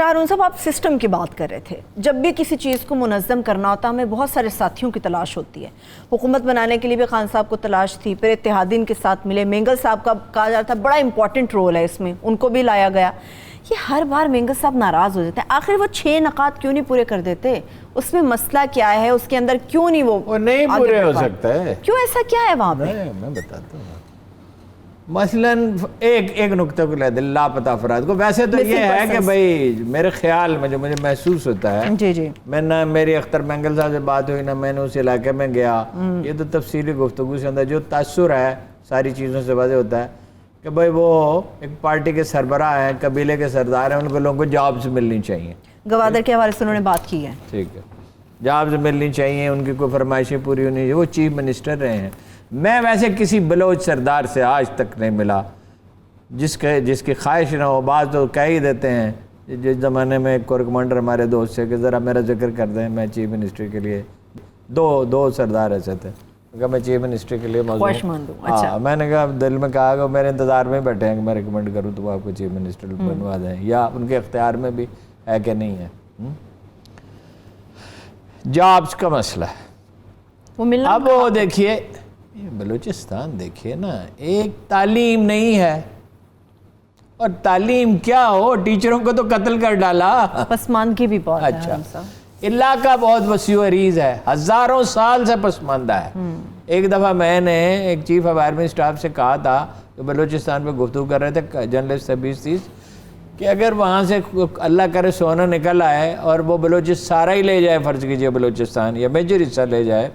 ہارون صاحب، آپ سسٹم کی بات کر رہے تھے. جب بھی کسی چیز کو منظم کرنا ہوتا ہے ہمیں بہت سارے ساتھیوں کی تلاش ہوتی ہے. حکومت بنانے کے لیے بھی خان صاحب کو تلاش تھی، پھر اتحادین کے ساتھ ملے. مینگل صاحب کا کہا جاتا ہے بڑا امپورٹنٹ رول ہے اس میں، ان کو بھی لایا گیا. یہ ہر بار مینگل صاحب ناراض ہو جاتے ہیں. آخر وہ 6 نکات کیوں نہیں پورے کر دیتے؟ اس میں مسئلہ کیا ہے؟ اس کے اندر کیوں نہیں وہ نہیں پورے ہو سکتا ہے؟ کیوں ایسا کیا ہے وہاں پہ؟ میں بتاتا ہوں. مثلاً ایک نقطہ کو لے دیں، لاپتہ افراد کو. ویسے تو یہ ہے کہ بھائی میرے خیال میں جو مجھے محسوس ہوتا ہے، جی میں نہ میری اختر مینگل صاحب سے بات ہوئی، نہ میں نے اس علاقے میں گیا. یہ تو تفصیلی گفتگو سے اندر جو تاثر ہے ساری چیزوں سے واضح ہوتا ہے کہ بھائی وہ ایک پارٹی کے سربراہ ہیں، قبیلے کے سردار ہیں، ان کو لوگوں کو جابز ملنی چاہیے. گوادر کے حوالے سے انہوں نے بات کی ہے. ٹھیک ہے، جابز ملنی چاہیے، ان کی کوئی فرمائشیں پوری ہونی چاہیے. وہ چیف منسٹر رہے ہیں. میں ویسے کسی بلوچ سردار سے آج تک نہیں ملا جس کی خواہش نہ ہو. بعض تو کہہ ہی دیتے ہیں، جس زمانے میں ایک کور کمانڈر ہمارے دوست سے کہ ذرا میرا ذکر کر دیں، میں چیف منسٹر کے لیے. دو سردار ایسے تھے کہ میں چیف منسٹر کے لیے موجود ہوں. میں نے کہا دل میں کہا کہ میرے انتظار میں بیٹھے ہیں کہ میں ریکمنڈ کروں تو وہ آپ کو چیف منسٹر بنوا دیں، یا ان کے اختیار میں بھی ہے کہ نہیں ہے. جابز کا مسئلہ ہے. اب وہ دیکھیے بلوچستان، دیکھیے نا، ایک تعلیم نہیں ہے. اور تعلیم کیا ہو، ٹیچروں کو تو قتل کر ڈالا. پسماندگی بھی بہت ہے. اچھا، علاقہ بہت وسیع و عریض ہے، ہزاروں سال سے پسماندہ ہے. ایک دفعہ میں نے ایک چیف آف آرمی اسٹاف سے کہا تھا کہ بلوچستان پہ گفتگو کر رہے تھے جرنلسٹ 20-30 کہ اگر وہاں سے اللہ کرے سونا نکل آئے اور وہ سارا ہی لے جائے، فرض کیجئے بلوچستان یا میجر حصہ لے جائے،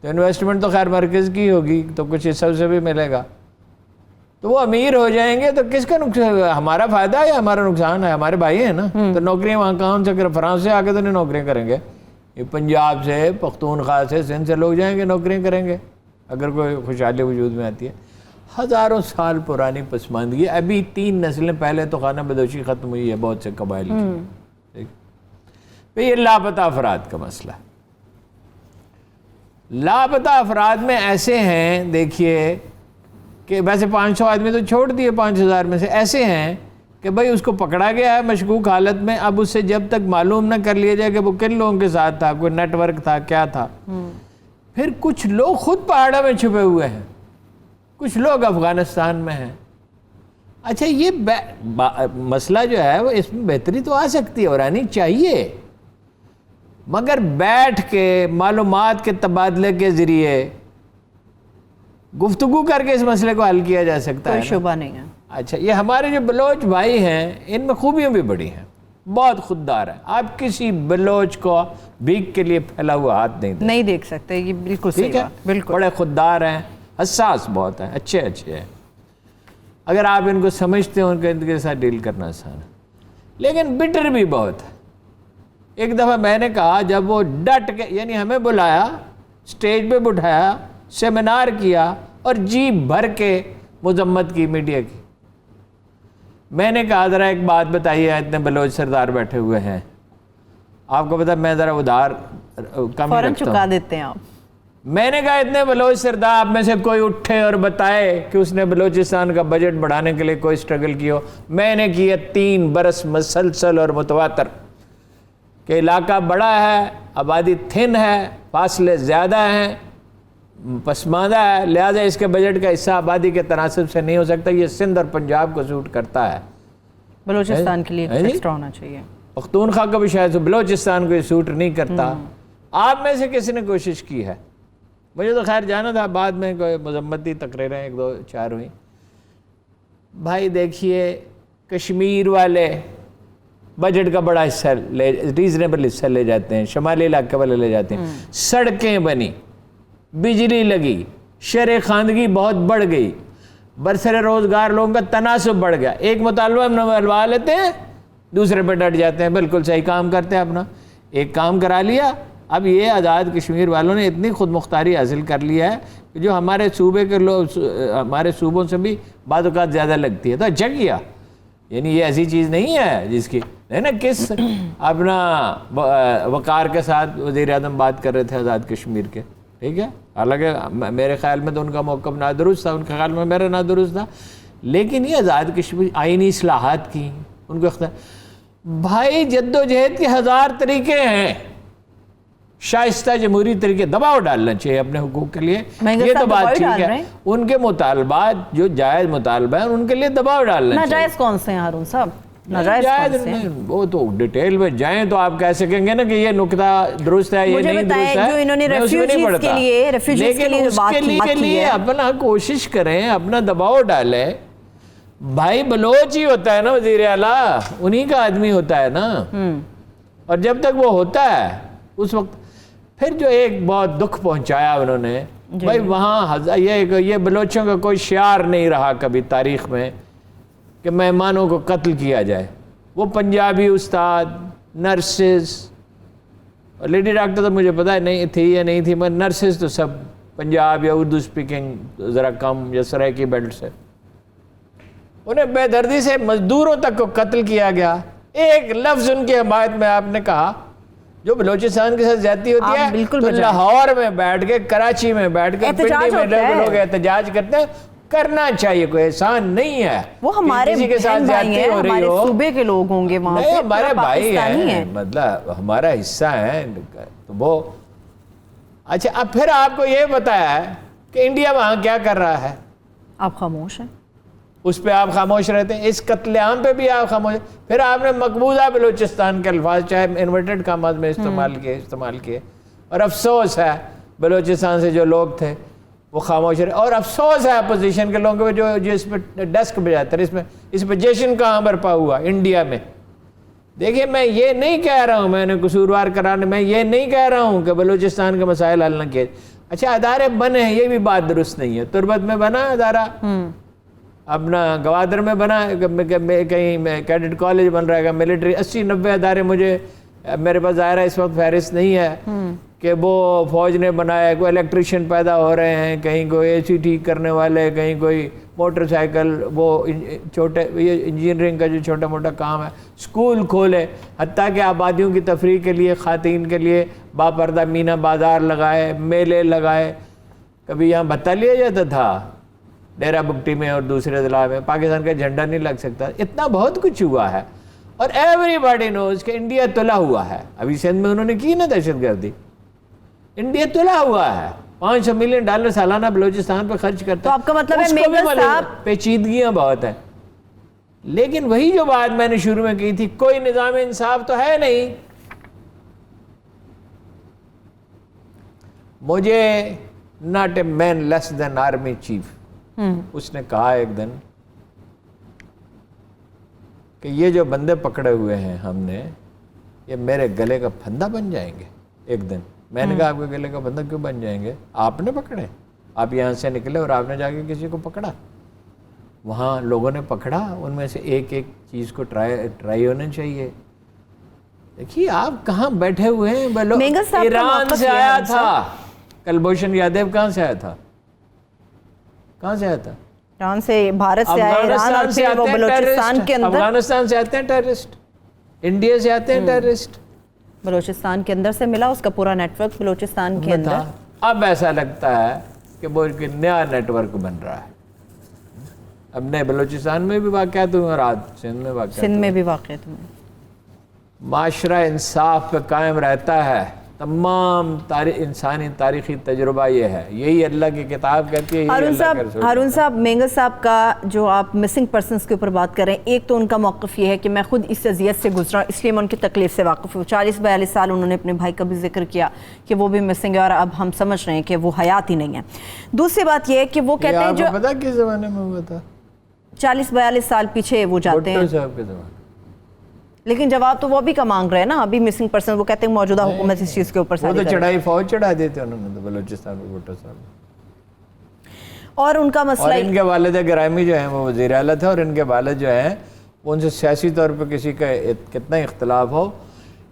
تو انویسٹمنٹ تو خیر مرکز کی ہوگی، تو کچھ حصہ اسے بھی ملے گا. تو وہ امیر ہو جائیں گے تو کس کا نقصان؟ ہمارا فائدہ ہے یا ہمارا نقصان ہے؟ ہمارے بھائی ہیں نا. تو نوکریاں وہاں کہاں سے کریں؟ فرانس سے آ کے تو نہیں نوکریاں کریں گے. یہ پنجاب سے، پختونخوا سے، سندھ سے لوگ جائیں گے، نوکریاں کریں گے اگر کوئی خوشحالی وجود میں آتی ہے. ہزاروں سال پرانی پسماندگی. ابھی 3 نسلیں پہلے تو خانہ بدوشی ختم ہوئی ہے بہت سے قبائل کی. یہ لاپتہ افراد کا مسئلہ. لاپتہ افراد میں ایسے ہیں، دیکھیے کہ ویسے 500 آدمی تو چھوڑ دیے 5000 میں سے، ایسے ہیں کہ بھائی اس کو پکڑا گیا ہے مشکوک حالت میں. اب اس سے جب تک معلوم نہ کر لیا جائے کہ وہ کن لوگوں کے ساتھ تھا، کوئی نیٹ ورک تھا، کیا تھا. پھر کچھ لوگ خود پہاڑوں میں چھپے ہوئے ہیں، کچھ لوگ افغانستان میں ہیں. اچھا، یہ مسئلہ جو ہے وہ اس میں بہتری تو آ سکتی ہے اور آنی چاہیے، مگر بیٹھ کے معلومات کے تبادلے کے ذریعے گفتگو کر کے اس مسئلے کو حل کیا جا سکتا ہے. کوئی شبہ نہیں ہے. اچھا، یہ ہمارے جو بلوچ بھائی ہیں ان میں خوبیاں بھی بڑی ہیں، بہت خوددار ہیں. آپ کسی بلوچ کو بھیک کے لیے پھیلا ہوا ہاتھ نہیں دیکھ سکتے. یہ بالکل صحیح بات. بالکل بڑے خوددار ہیں، حساس بہت ہیں، اچھے ہیں. اگر آپ ان کو سمجھتے ہیں ان کے ساتھ ڈیل کرنا آسان ہے. لیکن بٹر بھی بہت ہے. ایک دفعہ میں نے کہا، جب وہ ڈٹ کے، یعنی ہمیں بلایا، سٹیج پہ بٹھایا، سیمینار کیا اور جی بھر کے مذمت کی میڈیا کی. میں نے کہا ذرا ایک بات بتائیے، اتنے بلوچ سردار بیٹھے ہوئے ہیں، آپ کو پتا میں ذرا ادھار کم ہی رکھتا چکا دیتے ہیں آپ. میں نے کہا اتنے بلوچ سردار آپ میں سے کوئی اٹھے اور بتائے کہ اس نے بلوچستان کا بجٹ بڑھانے کے لیے کوئی سٹرگل کی ہو. میں نے کیا 3 برس مسلسل اور متواتر کہ علاقہ بڑا ہے، آبادی تھن ہے، فاصلے زیادہ ہیں، پسماندہ ہے، لہٰذا اس کے بجٹ کا حصہ آبادی کے تناسب سے نہیں ہو سکتا. یہ سندھ اور پنجاب کو سوٹ کرتا ہے، بلوچستان کے لیے ایکسٹرا ہونا چاہیے. پختونخوا کو بھی شاید، بلوچستان کو یہ سوٹ نہیں کرتا. آپ میں سے کسی نے کوشش کی ہے؟ مجھے تو خیر جانا تھا، بعد میں کوئی مذمتی تقریریں 1-2-4 ہوئیں. بھائی دیکھیے، کشمیر والے بجٹ کا بڑا حصہ ریزنیبل حصہ لے جاتے ہیں، شمالی علاقے والے لے جاتے ہیں. سڑکیں بنی، بجلی لگی، شرح خواندگی بہت بڑھ گئی، برسر روزگار لوگوں کا تناسب بڑھ گیا. ایک مطالبہ منوا لیتے ہیں، دوسرے پہ ڈٹ جاتے ہیں. بالکل صحیح کام کرتے ہیں اپنا، ایک کام کرا لیا. اب یہ آزاد کشمیر والوں نے اتنی خود مختاری حاصل کر لیا ہے کہ جو ہمارے صوبے کے لوگ، ہمارے صوبوں سے بھی بعض اوقات زیادہ لگتی ہے. تو اچھا کیا، یعنی یہ ایسی چیز نہیں ہے جس کی نہیں نا. کس اپنا وقار کے ساتھ وزیر اعظم بات کر رہے تھے آزاد کشمیر کے، ٹھیک ہے. حالانکہ میرے خیال میں تو ان کا موقف نادرست تھا، ان کے خیال میں میرا نادرست تھا. لیکن یہ آزاد کشمیر آئینی اصلاحات کی ان کو بھائی جدوجہد کے 1000 طریقے ہیں، شائستہ جمہوری طریقے، دباؤ ڈالنا چاہیے اپنے حقوق کے لیے، یہ تو بات ٹھیک ہے، ان کے مطالبات جو جائز مطالبہ ہیں ان کے لیے دباؤ ڈالنا چاہیے۔ ناجائز کون سے ہیں ہارون صاحب؟ ناجائز نہیں، وہ تو ڈیٹیل میں جائیں تو آپ کہہ سکیں گے نا کہ یہ نقطہ درست ہے، یہ نہیں درست ہے، جو انہوں نے میں اس میں نہیں پڑھتا، لیکن اس کے لیے اپنا کوشش کریں، اپنا دباؤ ڈالیں۔ بھائی بلوچ ہی ہوتا ہے نا وزیر اعلیٰ، انہی کا آدمی ہوتا ہے نا، اور جب تک وہ ہوتا ہے اس وقت پھر جو ایک بہت دکھ پہنچایا انہوں نے، بھائی وہاں یہ بلوچوں کا کوئی شعار نہیں رہا کبھی تاریخ میں کہ مہمانوں کو قتل کیا جائے۔ وہ پنجابی استاد، نرسز، لیڈی ڈاکٹر تو مجھے پتہ نہیں تھی یا نہیں تھی، مگر نرسز تو سب پنجاب یا اردو سپیکنگ ذرا کم یا سرائکی بیلٹ سے، انہیں بے دردی سے مزدوروں تک کو قتل کیا گیا۔ ایک لفظ ان کی حمایت میں آپ نے کہا، جو بلوچستان کے ساتھ زیادتی ہوتی ہے تو لاہور میں بیٹھ کے، کراچی میں بیٹھ کے، پنڈی میں لوگ احتجاج کرتے ہیں، کرنا چاہیے، کوئی احسان نہیں ہے۔ وہ ہمارے کسی کے ساتھ زیادتی ہو رہی ہو، ہمارے صوبے کے لوگ ہوں گے وہاں پہ، ہمارے بھائی ہیں، مطلب ہمارا حصہ ہیں تو وہ۔ اچھا اب پھر آپ کو یہ بتایا ہے کہ انڈیا وہاں کیا کر رہا ہے، آپ خاموش ہیں، اس پہ آپ خاموش رہتے ہیں، اس قتل عام پہ بھی آپ خاموش۔ پھر آپ نے مقبوضہ بلوچستان کے الفاظ چاہے انورٹڈ کامات میں استعمال کیے، اور افسوس ہے بلوچستان سے جو لوگ تھے وہ خاموش رہے، اور افسوس ہے اپوزیشن کے لوگوں کو جو اس پہ ڈسک بجاتے ہیں، اس پہ جشن کہاں برپا ہوا انڈیا میں۔ دیکھیے میں یہ نہیں کہہ رہا ہوں، میں نے قصوروار کرانے، میں یہ نہیں کہہ رہا ہوں کہ بلوچستان کے مسائل حل نہ کیے۔ اچھا ادارے بنے ہیں، یہ بھی بات درست نہیں ہے۔ تربت میں بنا ادارہ، اپنا گوادر میں بنا، کہیں کیڈٹ کالج بن رہا ہے، ملٹری 80-90 ادارے، میرے پاس ظاہر ہے اس وقت فہرست نہیں ہے کہ وہ فوج نے بنایا، کوئی الیکٹریشین پیدا ہو رہے ہیں، کہیں کوئی اے سی ٹھیک کرنے والے، کہیں کوئی موٹر سائیکل، وہ چھوٹے یہ انجینئرنگ کا جو چھوٹا موٹا کام ہے، اسکول کھولے، حتیٰ کہ آبادیوں کی تفریح کے لیے، خواتین کے لیے باپردہ مینا بازار لگائے، میلے لگائے۔ کبھی یہاں بھتہ لیا جاتا تھا ڈیرہ بگٹی میں اور دوسرے اضلاع میں، پاکستان کا جھنڈا نہیں لگ سکتا، اتنا بہت کچھ ہوا ہے، اور ایوری باڈی نوز کہ انڈیا تلا ہوا ہے۔ ابھی سندھ میں انہوں نے کی نا دہشت گردی، انڈیا تلا ہوا ہے، $500 ملین سالانہ بلوچستان پہ خرچ کرتا ہے۔ تو آپ کا مطلب ہے مینگل صاحب پیچیدگیاں بہت ہیں، لیکن وہی جو بات میں نے شروع میں کی تھی، کوئی نظام انصاف تو ہے نہیں۔ مجھے not a man less than army chief، اس نے کہا ایک دن کہ یہ جو بندے پکڑے ہوئے ہیں ہم نے، یہ میرے گلے کا پھندا بن جائیں گے ایک دن۔ میں نے کہا آپ کے گلے کا پھندا کیوں بن جائیں گے؟ آپ نے پکڑے، آپ یہاں سے نکلے اور آپ نے جا کے کسی کو پکڑا، وہاں لوگوں نے پکڑا، ان میں سے ایک ایک چیز کو ٹرائی ہونا چاہیے۔ دیکھیے آپ کہاں بیٹھے ہوئے ہیں، ایران سے آیا تھا کلبھوشن یادیو، کہاں سے آیا تھا؟ کہاں سے آیا تھا؟ ایران سے، بھارت سے آیا، ایران اور پھر وہ بلوچستان کے اندر، افغانستان سے آتے ہیں ٹیررسٹ، انڈیا سے آتے ہیں ٹیررسٹ، بلوچستان کے اندر سے ملا اس کا پورا نیٹ ورک بلوچستان کے اندر۔ اب ایسا لگتا ہے کہ وہ ایک نیا نیٹ ورک بن رہا ہے۔ اب نئے بلوچستان میں بھی واقعات ہوئے اور آج سندھ میں واقعات ہوئے، سندھ میں بھی واقعات ہوئے۔ معاشرہ انصاف پہ قائم رہتا ہے، تمام انسانی تاریخی تجربہ یہ ہے، یہی اللہ کی کتاب کہتی ہے۔ ہارون صاحب، مینگل صاحب کا جو آپ مسنگ پرسنس کے اوپر بات کر رہے ہیں، ایک تو ان کا موقف یہ ہے کہ میں خود اس اذیت سے گزرا، اس لیے میں ان کی تکلیف سے واقف ہوں۔ 40-42 سال انہوں نے اپنے بھائی کا بھی ذکر کیا کہ وہ بھی مسنگ ہے، اور اب ہم سمجھ رہے ہیں کہ وہ حیات ہی نہیں ہے۔ دوسری بات یہ ہے کہ وہ کہتے ہیں جو پتا کس زمانے میں ہوا تھا، 40-42 سال پیچھے وہ جاتے ہیں، صاحب کے زمانے، لیکن جواب تو وہ بھی کا مانگ رہے ہیں نا ابھی مسنگ پرسن۔ وہ کہتے ہیں موجودہ حکومت اس چیز کے اوپر وہ تو چڑھائی فوج چڑھا دیتے انہوں نے تو بلوچستان میں بھٹو صاحب۔ اور ان کا مسئلہ، اور ان کے والد گرامی جو ہیں وہ وزیر اعلیٰ تھے، اور ان کے والد جو ہیں وہ ان سے سیاسی طور پہ کسی کا کتنا اختلاف ہو،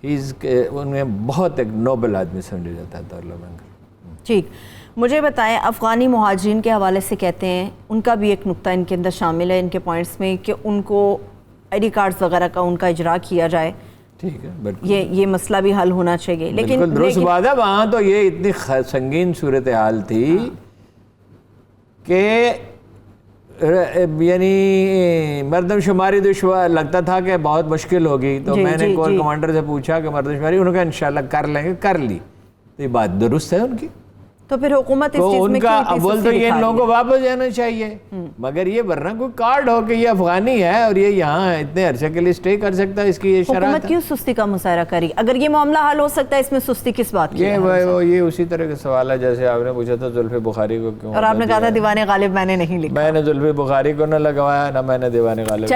انہیں بہت ایک نوبل آدمی سمجھا جاتا ہے دولہ مینگل۔ ٹھیک، مجھے بتائیں افغانی مہاجرین کے حوالے سے کہتے ہیں، ان کا بھی ایک نقطہ ان کے اندر شامل ہے ان کے پوائنٹس میں کہ ان کو آئی ڈی کارڈز وغیرہ کا ان کا اجرا کیا جائے۔ ٹھیک ہے، یہ مسئلہ بھی حل ہونا چاہیے، لیکن درست بات ہے، وہاں تو یہ اتنی سنگین صورتحال تھی کہ یعنی مردم شماری دشوار لگتا تھا کہ بہت مشکل ہوگی، تو میں نے کور کمانڈر سے پوچھا کہ مردم شماری، انہوں نے کہا انشاءاللہ کر لیں گے، کر لی. تو یہ بات درست ہے ان کی. تو پھر حکومت اس تو چیز ان میں کا کیوں بول تو یہ ان لوگوں کو واپس جانا چاہیے، مگر یہ ورنہ کوئی کارڈ ہو کہ یہ افغانی ہے اور یہ یہاں اتنے عرصے کے لیے سٹے کر سکتا ہے، اس کی یہ شرط حکومت کیوں سستی کا مظاہرہ کری؟ اگر یہ معاملہ حل ہو سکتا ہے اس میں سستی کس بات کی؟ یہ اسی طرح کا سوال ہے جیسے آپ نے پوچھا تھا زلفی بخاری کو کیوں، اور آپ نے کہا تھا دیوان غالب میں نے نہیں لکھا. میں نے زلفی بخاری کو نہ لگوایا، نہ میں نے دیوان غالب